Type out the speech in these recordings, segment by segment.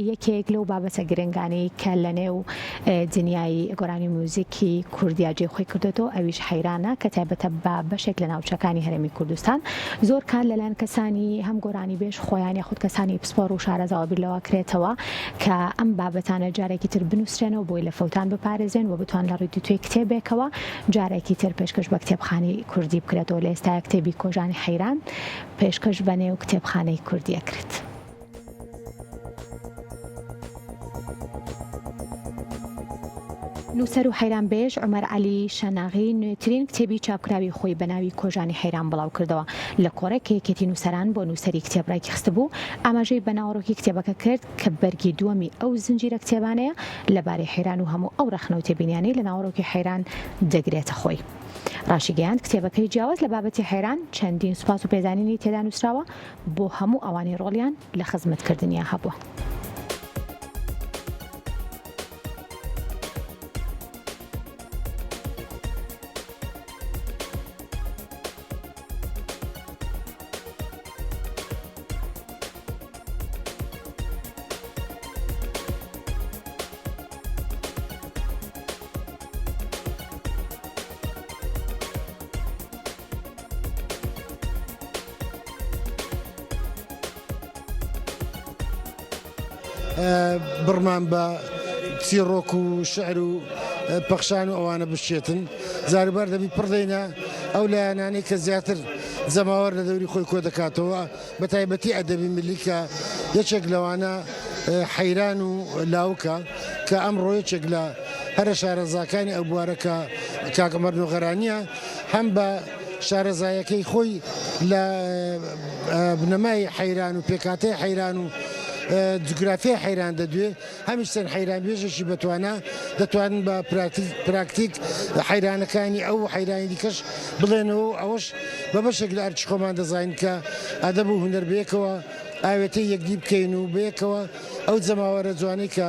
یەکێک لەو بابەتە گرنگانەی کە لە نێو دنیای گۆرانی موزیکی کوردیا جێ خۆی کردوێتەوە ئەویش حەیرانە کە تایبەتە بە بەشێک لە ناوچەکانی هەرێمی کوردستان زۆر کار لەلایەن کەسانی هەم گۆرانی بێژ خۆیان یاخود کەسانی پسپۆڕ و شارەزاوە بیرلەوە کرێتەوە کە ئەم بابەتانە جارێکی تر بنووسرێنەوە بۆی لە فەوتان بپارێزێن و بتوان لە ڕێی توێی کتێبێکەوە جارێکی تر پێشکەش بە کتێبخانەی کوردی بکرێتەوە. لە ئێستا کتێبی کۆژانی حەیران پێشکەش بە نێو کتێبخانەی کوردی ئەکرێت. نووسەر و حەیرانبێژ عومەر عەلی شەناغی نوێترین کتێبی چاپکراوی خۆی بە ناوی کۆژانی حەیران بڵاو کردەوە. لە کۆڕێک یەکێتی نووسەران بۆ نووسەری کتێب ڕایکخست بوو ئاماژەی بەناوەڕۆکی کتێبەکە کرد کە بەرگی دووەمی ئەو زنجیرە کتێبانەیە لەبارەی حەیران و هەموو ئەو ڕەخنە و تێبینیانەی لە ناوەڕۆکی حەیران دەگرێتە خۆی. ڕاشی گەیاند کتێبەکەی جیاواز لە بابەتی حەیران چەندین سوپاس و پێزانینی تێدا نووسراوە بۆ هەموو ئەوانی ڕۆڵیان لە خزمەتکردنیا هەبووە. بڕمان بە چیرۆک و شعر و پەخشان و ئەوانە بشێتن زاربار دەبی پڕدەینە ئەو لایەنانەی کە زیاتر زەماوەەر لە دەوری خۆی کۆ دەکاتەوە بە تایبەتی ئەدەبی ملی کە یەکێک لەوانە حەیران و لاوکە کە ئەمڕۆ یەکێک لە هەرە شارەزاکانی ئەو بوارەکە کاکەمەرد و غەرانیە هەم بە شارەزایەکەی خۆی لە بنەمای حەیران و پێکاتەی حەیران و جوگرافیای حەیران دەدوێ هەمیش چەند حەیرانبێژێکی بەتوانە دەتوانن بە پراکتیک حەیرانەکانی ئەو حەیرانی دیکەش بڵێنەوە ئەوەش بە بەشێک لە ئەرچ خۆمان دەزانین کە ئەدەب و هونەر بەیەکەوە ئاوێتەی یەکدی بکەین و بەیەکەوە ئەو جەماوەرە جوانەی کە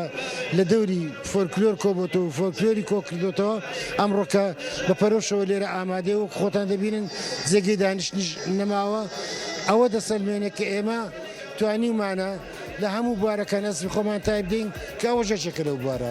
لە دەوری فۆلکلۆر کۆبووەوە و فۆلکلۆری کۆکردوێتەوە ئەمڕۆکە بە پەرۆشەوە لێرە ئامادەی و خۆتان دەبینن جێگەی دانیشتنیش نەماوە ئەوە دەسەلمێنێ کە ئێمە توانیمانە لە هەموو بوارەکە نەسمی خۆمان تای بدەین کە ئەوە ژەشێکە لەو بوارە.